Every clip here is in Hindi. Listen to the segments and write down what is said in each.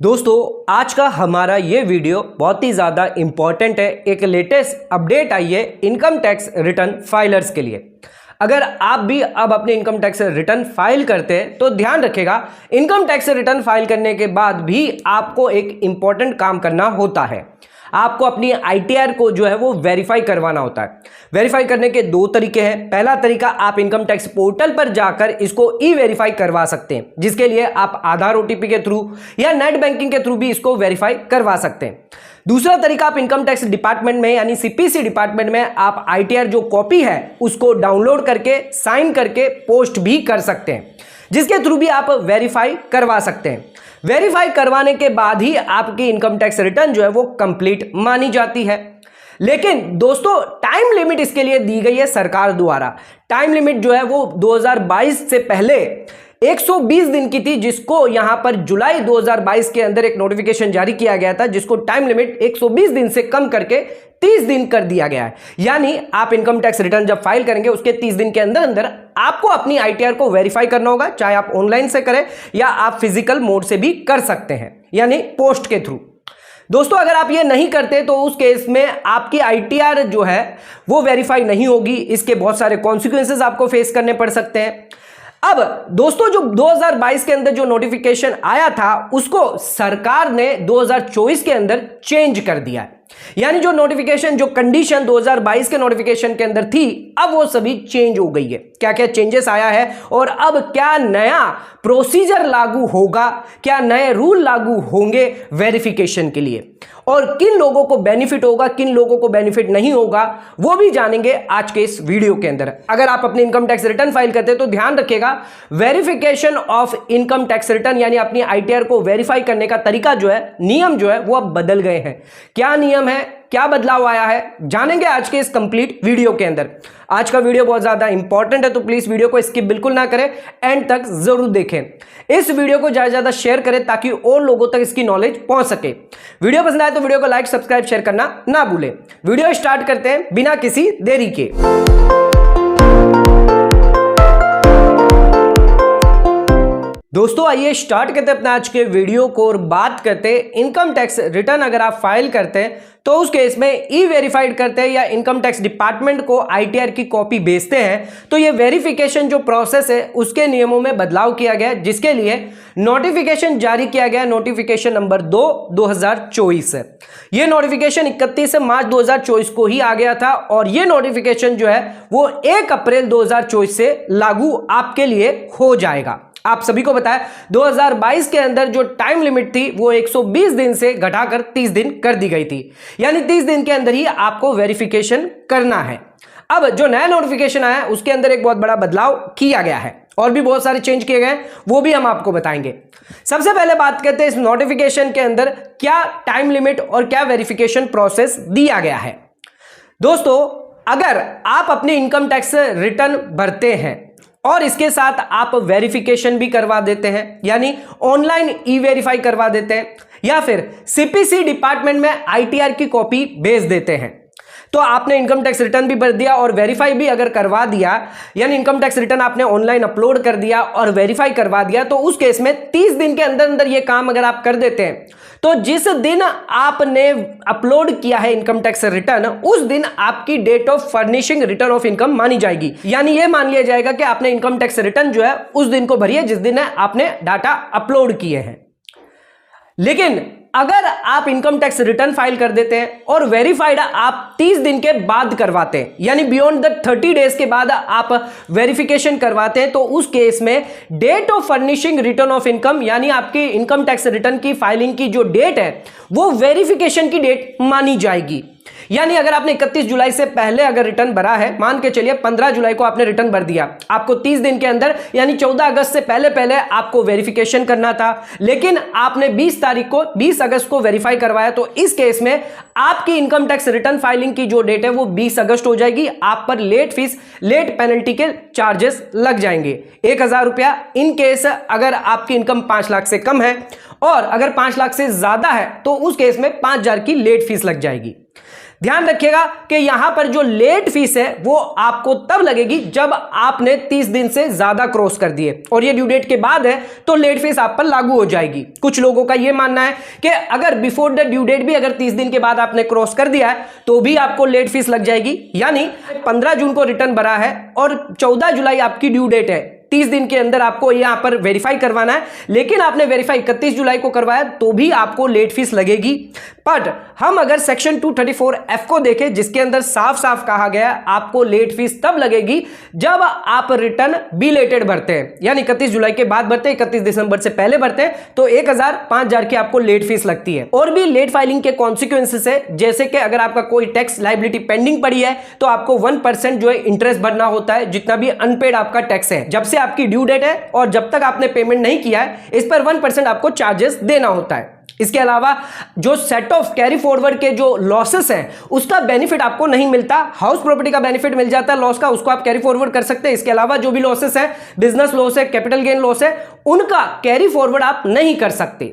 दोस्तों आज का हमारा ये वीडियो बहुत ही ज़्यादा इम्पॉर्टेंट है। एक लेटेस्ट अपडेट आई है इनकम टैक्स रिटर्न फाइलर्स के लिए। अगर आप भी अब अपने इनकम टैक्स रिटर्न फाइल करते हैं तो ध्यान रखिएगा, इनकम टैक्स रिटर्न फाइल करने के बाद भी आपको एक इम्पॉर्टेंट काम करना होता है। आपको अपनी आईटीआर को जो है वो वेरीफाई करवाना होता है। वेरीफाई करने के दो तरीके हैं। पहला तरीका, आप इनकम टैक्स पोर्टल पर जाकर इसको ई वेरीफाई करवा सकते हैं, जिसके लिए आप आधार ओटीपी के थ्रू या नेट बैंकिंग के थ्रू भी इसको वेरीफाई करवा सकते हैं। दूसरा तरीका, आप इनकम टैक्स डिपार्टमेंट में यानी सीपीसी डिपार्टमेंट में आप आईटीआर जो कॉपी है उसको डाउनलोड करके साइन करके पोस्ट भी कर सकते हैं, जिसके थ्रू भी आप वेरीफाई करवा सकते हैं। वेरीफाई करवाने के बाद ही आपकी इनकम टैक्स रिटर्न जो है वो कंप्लीट मानी जाती है। लेकिन दोस्तों टाइम लिमिट इसके लिए दी गई है सरकार द्वारा। टाइम लिमिट जो है वो 2022 से पहले 120 दिन की थी, जिसको यहां पर जुलाई 2022 के अंदर एक नोटिफिकेशन जारी किया गया था, जिसको टाइम लिमिट 120 दिन से कम करके 30 दिन कर दिया गया है। यानी आप इनकम टैक्स रिटर्न जब फाइल करेंगे उसके 30 दिन के अंदर अंदर आपको अपनी आईटीआर को वेरीफाई करना होगा, चाहे आप ऑनलाइन से करें या आप फिजिकल मोड से भी कर सकते हैं, यानी पोस्ट के थ्रू। दोस्तों अगर आप ये नहीं करते तो उस केस में आपकी आईटीआर जो है वो वेरीफाई नहीं होगी। इसके बहुत सारे कॉन्सिक्वेंसेस आपको फेस करने पड़ सकते हैं। अब दोस्तों जो 2022 के अंदर जो नोटिफिकेशन आया था उसको सरकार ने 2024 के अंदर चेंज कर दिया है। यानी जो नोटिफिकेशन, जो कंडीशन 2022 के नोटिफिकेशन के अंदर थी, अब वो सभी चेंज हो गई है। क्या क्या चेंजेस आया है और अब क्या नया प्रोसीजर लागू होगा, क्या नए रूल लागू होंगे वेरिफिकेशन के लिए, और किन लोगों को बेनिफिट होगा, किन लोगों को बेनिफिट नहीं होगा, वो भी जानेंगे आज के इस वीडियो के अंदर। अगर आप अपनी इनकम टैक्स रिटर्न फाइल करते हैं तो ध्यान रखिएगा, verification of income tax return यानी अपनी आईटीआर को वेरीफाई करने का तरीका जो है, नियम जो है वो अब बदल गए हैं। क्या नियम है, क्या बदलाव आया है, जानेंगे आज के इस कंप्लीट वीडियो के अंदर। आज का वीडियो बहुत ज्यादा इंपॉर्टेंट है, तो प्लीज वीडियो को स्किप बिल्कुल ना करें, एंड तक जरूर देखें। इस वीडियो को ज्यादा ज्यादा शेयर करें ताकि और लोगों तक इसकी नॉलेज पहुंच सके। वीडियो पसंद आए तो वीडियो को लाइक, सब्सक्राइब, शेयर करना ना भूलें। वीडियो स्टार्ट करते हैं बिना किसी देरी के। दोस्तों आइए स्टार्ट करते हैं अपने आज के वीडियो को और बात करते हैं इनकम टैक्स रिटर्न अगर आप फाइल करते हैं तो उस केस में ई वेरीफाइड करते हैं या इनकम टैक्स डिपार्टमेंट को आईटीआर की कॉपी भेजते हैं, तो ये वेरिफिकेशन जो प्रोसेस है उसके नियमों में बदलाव किया गया है, जिसके लिए नोटिफिकेशन जारी किया गया, नोटिफिकेशन नंबर 2 2024 है। ये नोटिफिकेशन 31 मार्च 2024 को ही आ गया था और ये नोटिफिकेशन जो है वो 1 अप्रैल 2024 से लागू आपके लिए हो जाएगा। आप सभी को बताया 2022 के अंदर जो टाइम लिमिट थी वो 120 दिन से घटाकर 30 दिन कर दी गई थी, यानी 30 दिन के अंदर ही आपको वेरिफिकेशन करना है। अब जो नया नोटिफिकेशन आया है उसके अंदर एक बहुत बड़ा बदलाव किया गया है और भी बहुत सारे चेंज किए गए हैं, वो भी हम आपको बताएंगे। सबसे पहले बात करते हैं इस नोटिफिकेशन के अंदर क्या टाइम लिमिट और क्या वेरिफिकेशन प्रोसेस दिया गया है। दोस्तों अगर आप अपनी इनकम टैक्स रिटर्न भरते हैं और इसके साथ आप वेरिफिकेशन भी करवा देते हैं, यानी ऑनलाइन ई वेरीफाई करवा देते हैं, या फिर सीपीसी डिपार्टमेंट में आईटीआर की कॉपी भेज देते हैं, तो आपने इनकम टैक्स रिटर्न भी भर दिया और वेरीफाई भी अगर करवा दिया, यानी इनकम टैक्स रिटर्न आपने ऑनलाइन अपलोड कर दिया और वेरीफाई करवा दिया, तो उस केस में 30 दिन के अंदर अंदर ये काम अगर आप कर देते हैं तो जिस दिन आपने अपलोड किया है इनकम टैक्स रिटर्न उस दिन आपकी date of furnishing return of income मानी जाएगी। यानी यह मान लिया जाएगा कि आपने इनकम टैक्स रिटर्न जो है उस दिन को भरी है जिस दिन आपने डाटा अपलोड किए हैं। लेकिन अगर आप इनकम टैक्स रिटर्न फाइल कर देते हैं और वेरीफाइड आप 30 दिन के बाद करवाते हैं, यानी बियॉन्ड द 30 डेज के बाद आप वेरिफिकेशन करवाते हैं, तो उस केस में date of furnishing return of income यानी आपकी इनकम टैक्स रिटर्न की फाइलिंग की जो डेट है वो वेरिफिकेशन की डेट मानी जाएगी। यानी अगर आपने 31 जुलाई से पहले अगर रिटर्न भरा है, मान के चलिए 15 जुलाई को आपने रिटर्न भर दिया, आपको 30 दिन के अंदर यानी 14 अगस्त से पहले पहले आपको वेरिफिकेशन करना था, लेकिन आपने 20 अगस्त को वेरीफाई करवाया, तो इस केस में आपकी इनकम टैक्स रिटर्न फाइलिंग की जो डेट है वो 20 अगस्त हो जाएगी। आप पर लेट फीस, लेट पेनल्टी के चार्जेस लग जाएंगे 1000 रुपया। इन केस अगर आपकी इनकम 5 लाख से कम है और अगर 5 लाख से ज्यादा है तो उस केस में 5000 की लेट फीस लग जाएगी। ध्यान रखिएगा कि यहां पर जो लेट फीस है वो आपको तब लगेगी जब आपने 30 दिन से ज्यादा क्रॉस कर दिए और ये ड्यू डेट के बाद है तो लेट फीस आप पर लागू हो जाएगी। कुछ लोगों का यह मानना है कि अगर बिफोर द ड्यू डेट भी अगर 30 दिन के बाद आपने क्रॉस कर दिया है तो भी आपको लेट फीस लग जाएगी। यानी 15 जून को रिटर्न भरा है और 14 जुलाई आपकी ड्यू डेट है, 30 दिन के अंदर आपको यहां पर वेरीफाई करवाना है, लेकिन आपने वेरीफाई 31 जुलाई को करवाया तो भी आपको लेट फीस लगेगी। बट हम अगर सेक्शन 234F को देखें जिसके अंदर साफ साफ कहा गया है आपको लेट फीस तब लगेगी जब आप रिटर्न बिलेटेड भरते हैं, यानी 31 जुलाई के बाद भरते हैं, 31 दिसंबर से पहले भरते हैं तो 1000 5000 की आपको लेट फीस लगती है। और भी लेट फाइलिंग के कॉन्सिक्वेंसेस है, जैसे कि अगर आपका कोई टैक्स लायबिलिटी पेंडिंग पड़ी है तो आपको 1% जो है इंटरेस्ट भरना होता है, जितना भी अनपेड आपका टैक्स है जब से आपकी ड्यू डेट है और जब तक आपने पेमेंट नहीं किया है इस पर 1% आपको चार्जेस देना होता है। इसके अलावा जो सेट ऑफ कैरी फॉरवर्ड के जो लॉसेस हैं उसका बेनिफिट आपको नहीं मिलता, हाउस प्रॉपर्टी का बेनिफिट मिल जाता है लॉस का, उसको आप कैरी फॉरवर्ड कर सकते हैं। इसके अलावा जो भी लॉसेस है, बिजनेस लॉस है, कैपिटल गेन लॉस है, उनका कैरी फॉरवर्ड आप नहीं कर सकते।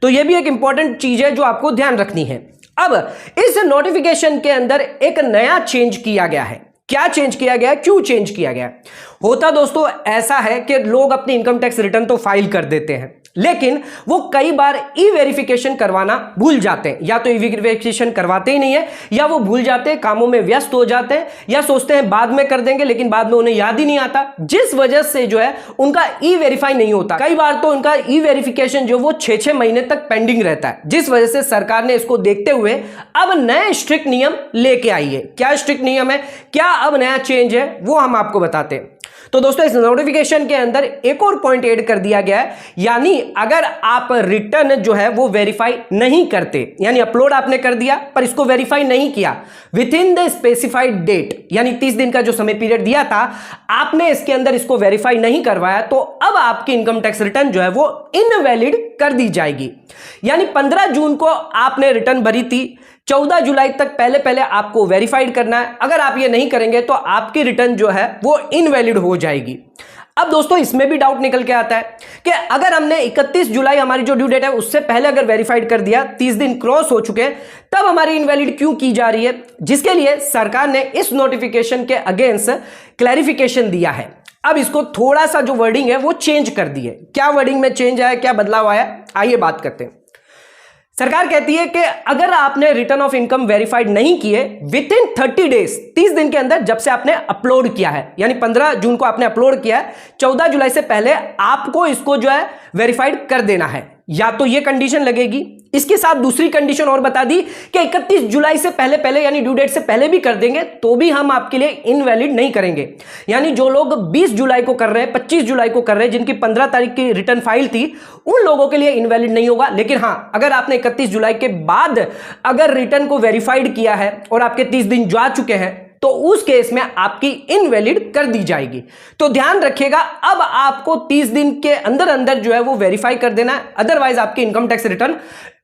तो यह भी एक इंपॉर्टेंट चीज है जो आपको ध्यान रखनी है। अब इस नोटिफिकेशन के अंदर एक नया चेंज किया गया है। क्या चेंज किया गया है, क्यों चेंज किया गया है? होता दोस्तों ऐसा है कि लोग अपनी इनकम टैक्स रिटर्न तो फाइल कर देते हैं लेकिन वो कई बार ई वेरिफिकेशन करवाना भूल जाते हैं, या तो ई वेरिफिकेशन करवाते ही नहीं है या वो भूल जाते हैं, कामों में व्यस्त हो जाते हैं या सोचते हैं बाद में कर देंगे लेकिन बाद में उन्हें याद ही नहीं आता, जिस वजह से जो है उनका ई वेरीफाई नहीं होता। कई बार तो उनका ई वेरिफिकेशन जो वो 6-6 महीने तक पेंडिंग रहता है, जिस वजह से सरकार ने इसको देखते हुए अब नए स्ट्रिक्ट नियम लेके आई है। क्या स्ट्रिक्ट नियम है, क्या अब नया चेंज है, वो हम आपको बताते हैं। तो दोस्तों इस नोटिफिकेशन के अंदर एक और पॉइंट ऐड कर दिया गया है, यानी अगर आप रिटर्न जो है वो वेरीफाई नहीं करते, यानी अपलोड आपने कर दिया पर इसको वेरीफाई नहीं किया within the specified date, यानी 30 दिन का जो समय पीरियड दिया था आपने इसके अंदर इसको वेरीफाई नहीं करवाया तो अब आपकी इनकम टैक्स रिटर्न जो है वो इनवैलिड कर दी जाएगी। यानी 15 जून को आपने रिटर्न भरी थी, 14 जुलाई तक पहले पहले आपको वेरीफाइड करना है। अगर आप ये नहीं करेंगे तो आपकी रिटर्न जो है वो इनवैलिड हो जाएगी। अब दोस्तों इसमें भी डाउट निकल के आता है कि अगर हमने 31 जुलाई हमारी जो ड्यू डेट है उससे पहले अगर वेरीफाइड कर दिया, 30 दिन क्रॉस हो चुके हैं, तब हमारी इनवैलिड क्यों की जा रही है? जिसके लिए सरकार ने इस नोटिफिकेशन के अगेंस्ट क्लैरिफिकेशन दिया है। अब इसको थोड़ा सा जो वर्डिंग है वो चेंज कर दी है। क्या वर्डिंग में चेंज आया, क्या बदलाव आया, आइए बात करते हैं। सरकार कहती है कि अगर आपने रिटर्न ऑफ इनकम वेरीफाइड नहीं किए विद इन 30 डेज, 30 दिन के अंदर जब से आपने अपलोड किया है, यानी 15 जून को आपने अपलोड किया है, 14 जुलाई से पहले आपको इसको जो है वेरीफाइड कर देना है। या तो ये कंडीशन लगेगी, इसके साथ दूसरी कंडीशन और बता दी कि 31 जुलाई से पहले पहले यानी ड्यू डेट से पहले भी कर देंगे तो भी हम आपके लिए इनवैलिड नहीं करेंगे। यानी जो लोग 20 जुलाई को कर रहे हैं, 25 जुलाई को कर रहे हैं, जिनकी 15 तारीख की रिटर्न फाइल थी, उन लोगों के लिए इनवैलिड नहीं होगा। लेकिन हां, अगर आपने 31 जुलाई के बाद अगर रिटर्न को वेरीफाइड किया है और आपके 30 दिन जा चुके हैं तो उस केस में आपकी इनवैलिड कर दी जाएगी। तो ध्यान रखिएगा, अब आपको 30 दिन के अंदर अंदर जो है वो वेरीफाई कर देना है, अदरवाइज आपकी इनकम टैक्स रिटर्न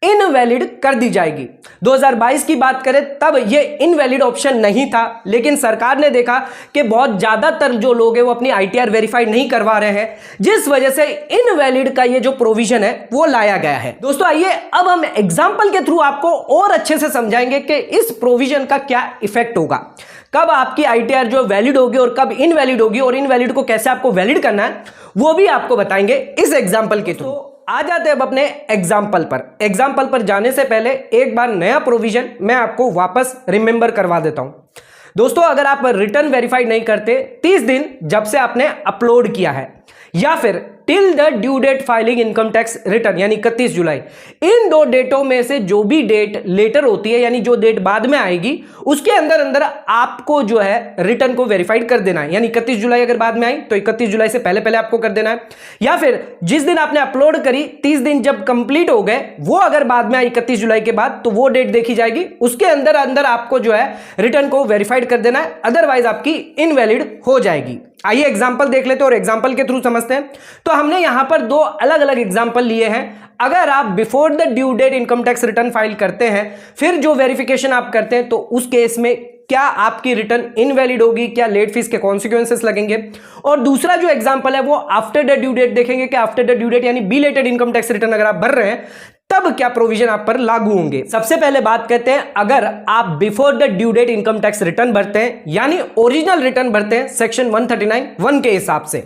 इनवैलिड कर दी जाएगी। 2022 की बात करें तब ये इनवैलिड ऑप्शन नहीं था, लेकिन सरकार ने देखा कि बहुत ज्यादातर जो लोग हैं वो अपनी आईटीआर वेरीफाई नहीं करवा रहे हैं, जिस वजह से इनवैलिड का ये जो प्रोविजन है वो लाया गया है। दोस्तों आइए अब हम एग्जांपल के थ्रू आपको और अच्छे से समझाएंगे कि इस प्रोविजन का क्या इफेक्ट होगा, कब आपकी आईटीआर जो वैलिड होगी और कब इनवैलिड होगी, और इनवैलिड को कैसे आपको वैलिड करना है वो भी आपको बताएंगे इस एग्जांपल के थ्रू। आ जाते हैं अब अपने एग्जाम्पल पर। एग्जाम्पल पर जाने से पहले एक बार नया प्रोविजन मैं आपको वापस रिमेंबर करवा देता हूं। दोस्तों अगर आप रिटर्न वेरीफाई नहीं करते 30 दिन जब से आपने अपलोड किया है, या फिर till the due date filing income tax return यानी 31 जुलाई, इन दो डेटों में से जो भी डेट लेटर होती है यानी जो डेट बाद में आएगी उसके अंदर अंदर आपको जो है रिटर्न को वेरीफाइड कर देना है। यानी 31 जुलाई अगर बाद में आई तो 31 जुलाई से पहले पहले आपको कर देना है, या फिर जिस दिन आपने अपलोड करी 30 दिन जब कंप्लीट हो गए वो अगर बाद में आई 31 जुलाई के बाद तो वो डेट देखी जाएगी, उसके अंदर अंदर आपको जो है रिटर्न को वेरीफाइड कर देना है, अदरवाइज आपकी इनवैलिड हो जाएगी। आइए एग्जाम्पल देख लेते हैं और एग्जाम्पल के थ्रू समझते हैं। तो हमने यहां पर दो अलग अलग एग्जाम्पल लिए हैं। अगर आप before the due date income tax return file करते हैं फिर जो वेरिफिकेशन आप करते हैं तो उस केस में क्या आपकी रिटर्न इनवैलिड होगी, क्या लेट फीस के कॉन्सिक्वेंसेस लगेंगे। और दूसरा जो एग्जाम्पल है वो आफ्टर द ड्यू डेट देखेंगे कि आफ्टर द ड्यू डेट यानी बिलेटेड इनकम टैक्स रिटर्न अगर आप भर रहे हैं तब क्या प्रोविजन आप पर लागू होंगे। सबसे पहले बात करते हैं, अगर आप before the due date income tax return भरते हैं यानी ओरिजिनल रिटर्न भरते हैं सेक्शन 139(1) के हिसाब से,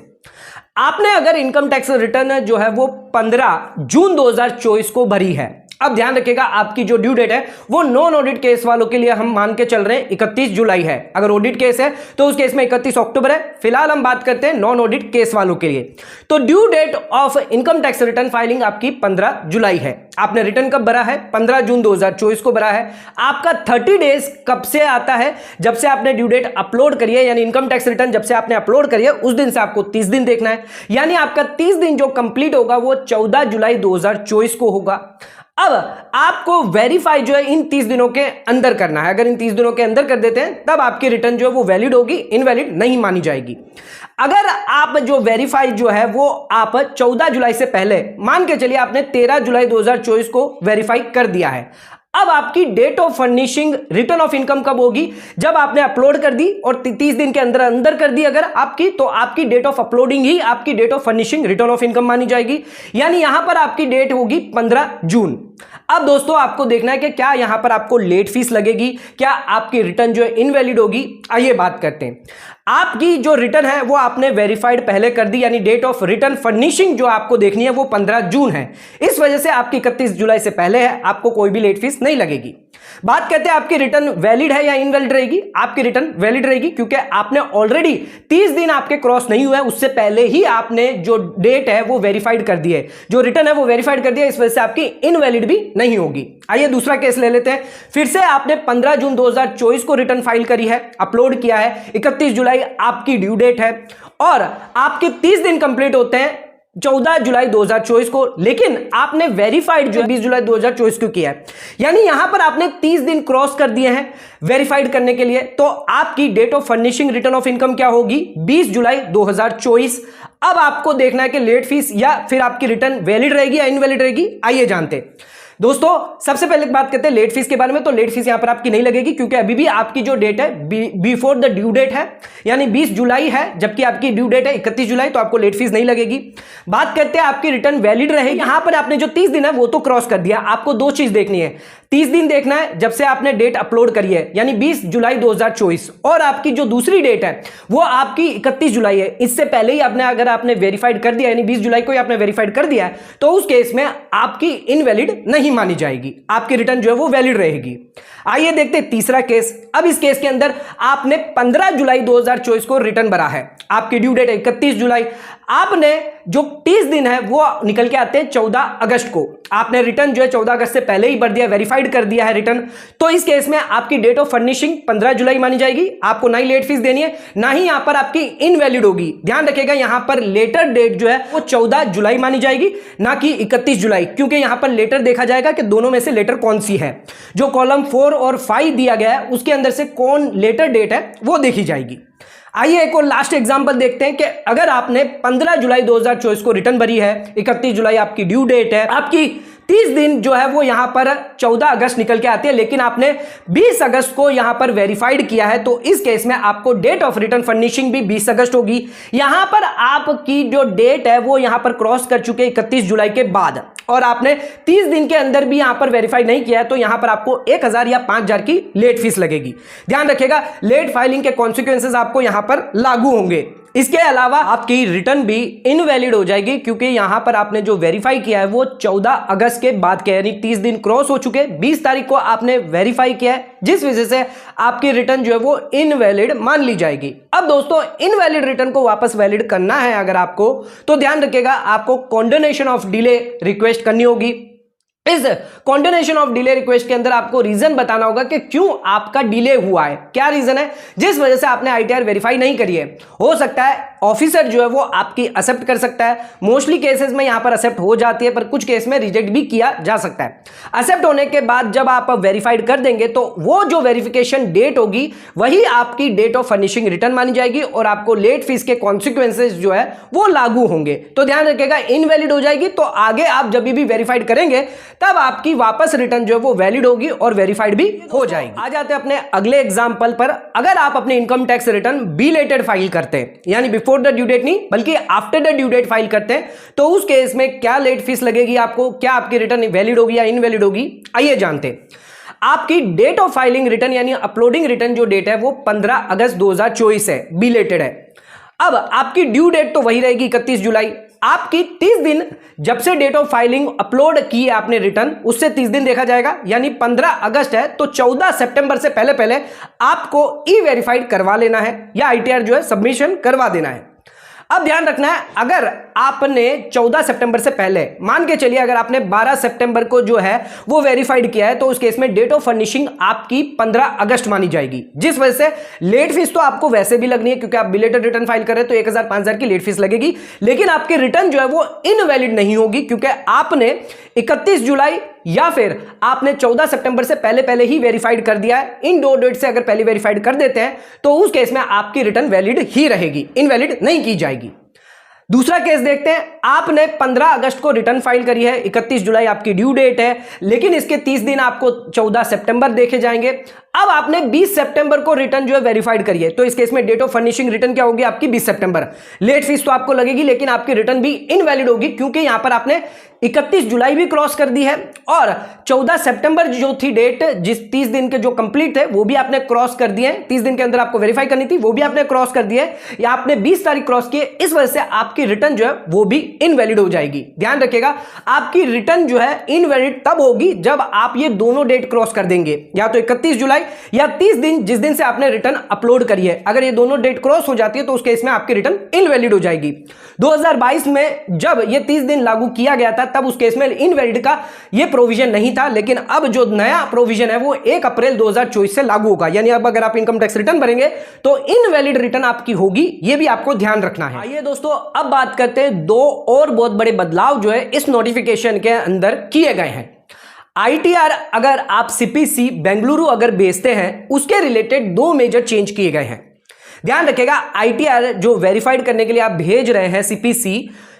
आपने अगर इनकम टैक्स रिटर्न जो है वो 15 जून 2024 को भरी है। अब ध्यान रखिएगा, आपकी जो ड्यू डेट है वो नॉन ऑडिट केस वालों के लिए हम मान के चल रहे हैं 31 जुलाई है। अगर ऑडिट केस है तो उस केस में 31 अक्टूबर है। फिलहाल हम बात करते हैं नॉन ऑडिट केस वालों के लिए। तो due date of income tax return filing आपकी 15 जुलाई है। आपने रिटर्न कब भरा है? 15 जून 2024 को भरा है। आपका 30 डेज कब से आता है? जब से आपने ड्यू डेट अपलोड करी है, यानी इनकम टैक्स रिटर्न जब से आपने अपलोड करी है उस दिन से आपको 30 दिन देखना है। यानी आपका 30 दिन जो कंप्लीट होगा वो 14 जुलाई 2024 को होगा। अब आपको वेरीफाई जो है इन 30 दिनों के अंदर करना है। अगर इन 30 दिनों के अंदर कर देते हैं तब आपकी रिटर्न जो है वो वैलिड होगी, इनवैलिड नहीं मानी जाएगी। अगर आप जो वेरीफाई जो है वो आप 14 जुलाई से पहले, मान के चलिए आपने 13 जुलाई 2024 को वेरीफाई कर दिया है, अब आपकी date of furnishing return of income कब होगी? जब आपने अपलोड कर दी और 30 दिन के अंदर अंदर कर दी अगर आपकी, तो आपकी डेट ऑफ अपलोडिंग ही आपकी date of furnishing return of income मानी जाएगी। यानी यहां पर आपकी डेट होगी 15 जून। अब दोस्तों आपको देखना है कि क्या यहां पर आपको लेट फीस लगेगी, क्या आपकी रिटर्न जो है इनवैलिड होगी। आइए बात करते हैं। आपकी जो रिटर्न है वो आपने वेरीफाइड पहले कर दी, यानी डेट ऑफ रिटर्न फर्निशिंग जो आपको देखनी है वो 15 जून है। इस वजह से आपकी 31 जुलाई से पहले है, आपको कोई भी लेट फीस नहीं लगेगी। बात करते हैं आपकी रिटर्न वैलिड है या इनवैलिड रहेगी। आपकी रिटर्न वैलिड रहेगी क्योंकि आपने ऑलरेडी 30 दिन आपके क्रॉस नहीं हुए, उससे पहले ही आपने जो डेट है वो वेरीफाइड कर दी है, जो रिटर्न है वो वेरीफाइड कर दिया, इस वजह से आपकी इनवैलिड भी नहीं होगी। आइए दूसरा केस ले लेते हैं। फिर से आपने 15 जून 2024 को रिटर्न फाइल करी है, अपलोड किया है, 31 जुलाई आपकी ड्यू डेट है और आपके 30 दिन कंप्लीट होते हैं 14 जुलाई 2024 को, लेकिन आपने वेरीफाइड जो 20 जुलाई 2024 को किया है, यानी यहां पर आपने 30 दिन क्रॉस कर दिए हैं वेरीफाइड करने के लिए। तो आपकी date of furnishing return of income क्या होगी? 20 जुलाई 2024। अब आपको देखना है कि लेट फीस या फिर आपकी रिटर्न वैलिड रहेगी या इनवैलिड रहेगी। आइए जानते हैं। दोस्तों सबसे पहले बात करते हैं लेट फीस के बारे में। तो लेट फीस यहां पर आपकी नहीं लगेगी क्योंकि अभी भी आपकी जो डेट है बिफोर द ड्यू डेट है, यानी 20 जुलाई है, जबकि आपकी ड्यू डेट है 31 जुलाई, तो आपको लेट फीस नहीं लगेगी। बात करते हैं आपकी रिटर्न वैलिड रहेगी। यहां पर आपने जो 30 दिन है वो तो क्रॉस कर दिया, आपको दो चीज देखनी है। 30 दिन देखना है जब से आपने डेट अपलोड करी है, यानी 20 जुलाई 2024, और आपकी जो दूसरी डेट है वो आपकी 31 जुलाई है। इससे पहले ही आपने अगर आपने वेरीफाइड कर दिया, यानी 20 जुलाई को ही आपने वेरीफाइड कर दिया है, तो उस केस में आपकी इनवैलिड नहीं मानी जाएगी, आपकी रिटर्न जो है वो वैलिड रहेगी। आइए देखते हैं तीसरा केस। अब इस केस के अंदर आपने 15 जुलाई 2024 को रिटर्न भरा है, आपकी ड्यू डेट है 31 जुलाई, आपने जो 30 दिन है वो निकल के आते हैं 14 अगस्त को। आपने रिटर्न जो है 14 अगस्त से पहले ही भर दिया, वेरीफाइड कर दिया है रिटर्न, तो इस केस में आपकी डेट ऑफ फर्निशिंग 15 जुलाई मानी जाएगी। आपको ना ही लेट फीस देनी है, ना ही यहां पर आपकी इनवैलिड होगी। ध्यान रखिएगा यहां पर लेटर डेट जो है वो 14 जुलाई मानी जाएगी, ना कि 31 जुलाई, क्योंकि यहां पर लेटर देखा जाएगा कि दोनों में से लेटर कौन सी है। जो कॉलम 4 और 5 दिया गया है उसके अंदर से कौन लेटर डेट है वो देखी जाएगी। आइए एक और लास्ट एग्जांपल देखते हैं कि अगर आपने 15 जुलाई 2024 को रिटर्न भरी है, 31 जुलाई आपकी ड्यू डेट है, आपकी 30 दिन जो है वो यहां पर 14 अगस्त निकल के आती है, लेकिन आपने 20 अगस्त को यहां पर वेरीफाइड किया है, तो इस केस में आपको डेट ऑफ रिटर्न फर्निशिंग भी 20 अगस्त होगी। यहां पर आपकी जो डेट है वो यहां पर क्रॉस कर चुके 31 जुलाई के बाद, और आपने 30 दिन के अंदर भी यहां पर वेरीफाई नहीं किया है, तो यहां पर आपको 1000 या 5000 की लेट फीस लगेगी। ध्यान रखिएगा लेट फाइलिंग के कॉन्सिक्वेंसेस आपको यहां पर लागू होंगे। इसके अलावा आपकी रिटर्न भी इनवैलिड हो जाएगी क्योंकि यहां पर आपने जो वेरीफाई किया है वो 14 अगस्त के बाद किया, यानी 30 दिन क्रॉस हो चुके, 20 तारीख को आपने वेरीफाई किया है, जिस वजह से आपकी रिटर्न जो है वो इनवैलिड मान ली जाएगी। अब दोस्तों इनवैलिड रिटर्न को वापस वैलिड करना है अगर आपको, तो ध्यान रखिएगा आपको कॉन्डोनेशन ऑफ डिले रिक्वेस्ट करनी होगी। इस कॉन्डोनेशन ऑफ डिले रिक्वेस्ट के अंदर आपको रीजन बताना होगा कि क्यों आपका डिले हुआ है, क्या रीजन है जिस वजह से आपने आईटीआर वेरीफाई नहीं करी है। हो सकता है ऑफिसर जो है वो आपकी एक्सेप्ट कर सकता है, मोस्टली केसेस में यहां पर एक्सेप्ट हो जाती है, पर कुछ केस में रिजेक्ट भी किया जा सकता है। एक्सेप्ट होने के बाद जब आप वेरीफाइड कर देंगे तो वो जो वेरिफिकेशन डेट होगी वही आपकी डेट ऑफ फर्निशिंग रिटर्न मानी जाएगी और आपको लेट फीस के कॉन्सिक्वेंसेस जो है वो लागू होंगे। तो ध्यान रखिएगा इनवैलिड हो जाएगी, तो आगे आप जब भी वेरीफाइड करेंगे तब आपकी वापस रिटर्न जो है वो वैलिड होगी और वेरीफाइड भी हो जाएगी। आ जाते हैं अपने अगले एग्जांपल पर। अगर आप अपने income tax return belated file करते हैं, यानी बिफोर द ड्यू डेट नहीं बल्कि after the due date file करते हैं, तो उस केस में क्या लेट फीस लगेगी आपको, क्या आपकी रिटर्न वैलिड होगी या इनवैलिड होगी, आइए जानते हैं। आपकी डेट ऑफ फाइलिंग रिटर्न यानी अपलोडिंग रिटर्न जो डेट है वो 15 अगस्त 2024 है, बिलेटेड है। अब आपकी ड्यू डेट तो वही रहेगी 31 जुलाई। आपकी 30 दिन जब से डेट ऑफ फाइलिंग अपलोड की है आपने रिटर्न, उससे 30 दिन देखा जाएगा, यानी 15 अगस्त है तो 14 सितंबर से पहले पहले आपको ई वेरीफाइड करवा लेना है या आईटीआर जो है सबमिशन करवा देना है। अब ध्यान रखना है, अगर आपने 14 सितंबर से पहले, मान के चलिए अगर आपने 12 सितंबर को जो है वो वेरीफाइड किया है, तो उस केस में डेट ऑफ फर्निशिंग आपकी 15 अगस्त मानी जाएगी, जिस वजह से लेट फीस तो आपको वैसे भी लगनी है क्योंकि आप बिलेटेड रिटर्न फाइल कर रहे हैं, तो 1000 5000 की लेट फीस लगेगी। लेकिन आपकी रिटर्न जो है वो इनवैलिड नहीं होगी क्योंकि आपने 31 जुलाई या फिर आपने 14 सितंबर से पहले पहले ही वेरीफाइड कर दिया है। इन दो डेट से अगर पहले वेरीफाइड कर देते हैं तो उस केस में आपकी रिटर्न वैलिड ही रहेगी, इनवैलिड नहीं की जाएगी। दूसरा केस देखते हैं। आपने 15 अगस्त को रिटर्न फाइल करी है, 31 जुलाई आपकी ड्यू डेट है, लेकिन इसके 30 दिन आपको 14 सितंबर देखे जाएंगे। अब आपने 20 सितंबर को रिटर्न जो है वेरीफाइड करी है, तो इस केस में डेट ऑफ फर्निशिंग रिटर्न क्या होगी आपकी 20 सितंबर। लेट फीस तो आपको लगेगी लेकिन आपकी रिटर्न भी इनवैलिड होगी क्योंकि यहां पर आपने 31 जुलाई भी क्रॉस कर दी है और 14 सितंबर जो थी डेट, जिस 30 दिन के जो कंप्लीट थे वो भी आपने क्रॉस कर दिए हैं। 30 दिन के अंदर आपको वेरीफाई करनी थी, वो भी आपने क्रॉस कर दिए या आपने 20 तारीख क्रॉस किए, इस वजह से आपकी रिटर्न जो है वो भी इनवैलिड हो जाएगी। ध्यान रखिएगा, आपकी रिटर्न जो है इनवैलिड तब होगी जब आप ये दोनों डेट क्रॉस कर देंगे, या तो 31 जुलाई या 30 दिन जिस दिन से आपने रिटर्न अपलोड करी है। अगर ये दोनों डेट क्रॉस हो जाती है तो उस केस में आपकी रिटर्न इनवैलिड हो जाएगी। 2022 में जब ये 30 दिन लागू किया गया था तब उस केस में इनवैलिड का ये प्रोविजन नहीं था, लेकिन अब जो नया प्रोविजन है वो 1 अप्रैल 2024 से लागू होगा। यानी अब अगर आप इनकम टैक्स रिटर्न भरेंगे तो इनवैलिड रिटर्न आपकी होगी, ये भी आपको ध्यान रखना है। आइए दोस्तों अब बात करते हैं दो और बहुत बड़े बदलाव जो है इस नोटिफिकेशन के अंदर किए गए हैं। आईटीआर अगर आप सीपीसी बेंगलुरु अगर भेजते हैं उसके रिलेटेड दो मेजर चेंज किए गए हैं। ध्यान रखिएगा, आईटीआर जो वेरीफाइड करने के लिए आप भेज रहे हैं सीपीसी,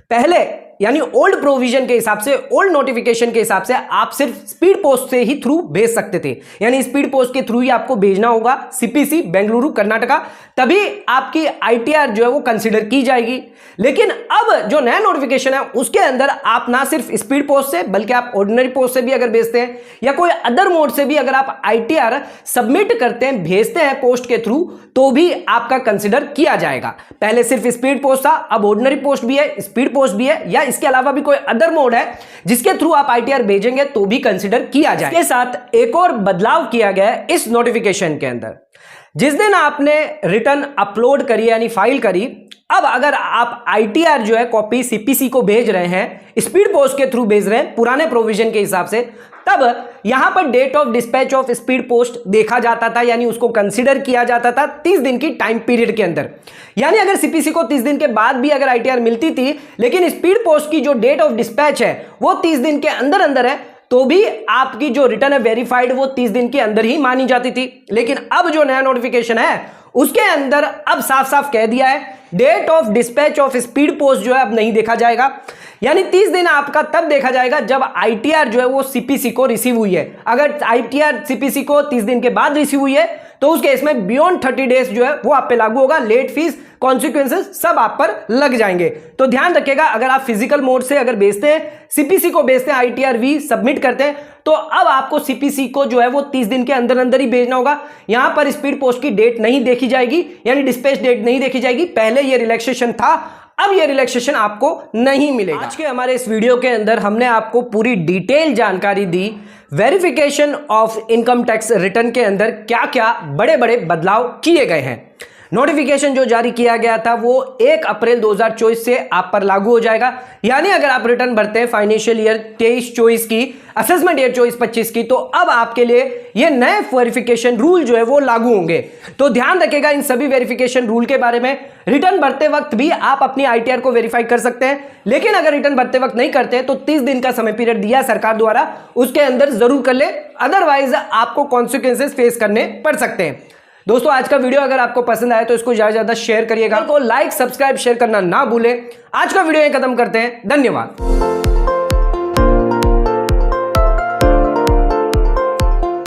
पहले यानी ओल्ड प्रोविजन के हिसाब से, ओल्ड नोटिफिकेशन के हिसाब से आप सिर्फ स्पीड पोस्ट से ही थ्रू भेज सकते थे, यानी स्पीड पोस्ट के थ्रू ही आपको भेजना होगा सीपीसी बेंगलुरु कर्नाटका, तभी आपकी आईटीआर जो है वो कंसीडर की जाएगी। लेकिन अब जो नया नोटिफिकेशन है उसके अंदर आप ना सिर्फ स्पीड पोस्ट से बल्कि आप ऑर्डिनरी पोस्ट से भी अगर भेजते हैं या कोई अदर मोड से भी अगर आप आईटीआर सबमिट करते हैं, भेजते हैं पोस्ट के थ्रू, तो भी आपका कंसीडर किया जाएगा। पहले सिर्फ स्पीड पोस्ट था, अब ऑर्डिनरी पोस्ट भी है, स्पीड पोस्ट भी है, या इसके अलावा भी कोई अदर मोड है जिसके थ्रू आप आईटीआर भेजेंगे तो भी कंसीडर किया जाए। इसके साथ एक और बदलाव किया गया है इस नोटिफिकेशन के अंदर। जिस दिन आपने रिटर्न अपलोड करी यानी फाइल करी, अब अगर आप आईटीआर जो है कॉपी सीपीसी को भेज रहे हैं, स्पीड पोस्ट के थ्रू भेज रहे हैं पुराने प्रोविजन के हिसाब से, तब यहां पर date of dispatch of speed post देखा जाता था, यानी उसको कंसीडर किया जाता था 30 दिन की टाइम पीरियड के अंदर। यानी अगर सीपीसी को 30 दिन के बाद भी अगर आईटीआर मिलती थी, लेकिन स्पीड पोस्ट की जो डेट ऑफ डिस्पैच है वो 30 दिन के अंदर अंदर है, तो भी आपकी जो रिटर्न है वेरीफाइड वो 30 दिन के अंदर ही मानी जाती थी। लेकिन अब जो नया नोटिफिकेशन है उसके अंदर अब साफ साफ कह दिया है date of dispatch of speed post जो है अब नहीं देखा जाएगा, यानी 30 दिन आपका तब देखा जाएगा जब आईटीआर जो है वो सीपीसी को रिसीव हुई है। अगर आईटीआर सीपीसी को 30 दिन के बाद रिसीव हुई है तो उस केस में बियॉन्ड 30 डेज जो है वो आप पे लागू होगा, लेट फीस कॉन्सिक्वेंसेस सब आप पर लग जाएंगे। तो ध्यान रखिएगा, अगर आप फिजिकल मोड से अगर भेजते हैं, सीपीसी को भेजते हैं, आईटीआर वी सबमिट करते हैं, तो अब आपको सीपीसी को जो है वो 30 दिन के अंदर अंदर ही भेजना होगा। यहां पर स्पीड पोस्ट की डेट नहीं देखी जाएगी, यानी डिस्पैच डेट नहीं देखी जाएगी। पहले ये रिलैक्सेशन था, अब ये रिलैक्सेशन आपको नहीं मिलेगा। आज के हमारे इस वीडियो के अंदर हमने आपको पूरी डिटेल जानकारी दी verification of income tax return के अंदर क्या क्या बड़े बड़े बदलाव किए गए हैं। नोटिफिकेशन जो जारी किया गया था वो 1 अप्रैल 2024 से आप पर लागू हो जाएगा, यानी अगर आप रिटर्न भरते हैं फाइनेंशियल ईयर 23-24 की, असेसमेंट ईयर 24-25 की, तो अब आपके लिए ये नए वेरिफिकेशन रूल जो है वो लागू होंगे। तो ध्यान रखिएगा इन सभी वेरिफिकेशन रूल के बारे में। रिटर्न भरते वक्त भी आप अपनी आईटीआर को वेरीफाई कर सकते हैं, लेकिन अगर रिटर्न भरते वक्त नहीं करते तो 30 दिन का समय पीरियड दिया सरकार द्वारा, उसके अंदर जरूर कर ले, अदरवाइज आपको कॉन्सिक्वेंसेस फेस करने पड़ सकते हैं। दोस्तों आज का वीडियो अगर आपको पसंद आए तो इसको ज्यादा ज्यादा शेयर करिएगा, को लाइक सब्सक्राइब शेयर करना ना भूलें। आज का वीडियो यहीं खत्म करते हैं, धन्यवाद।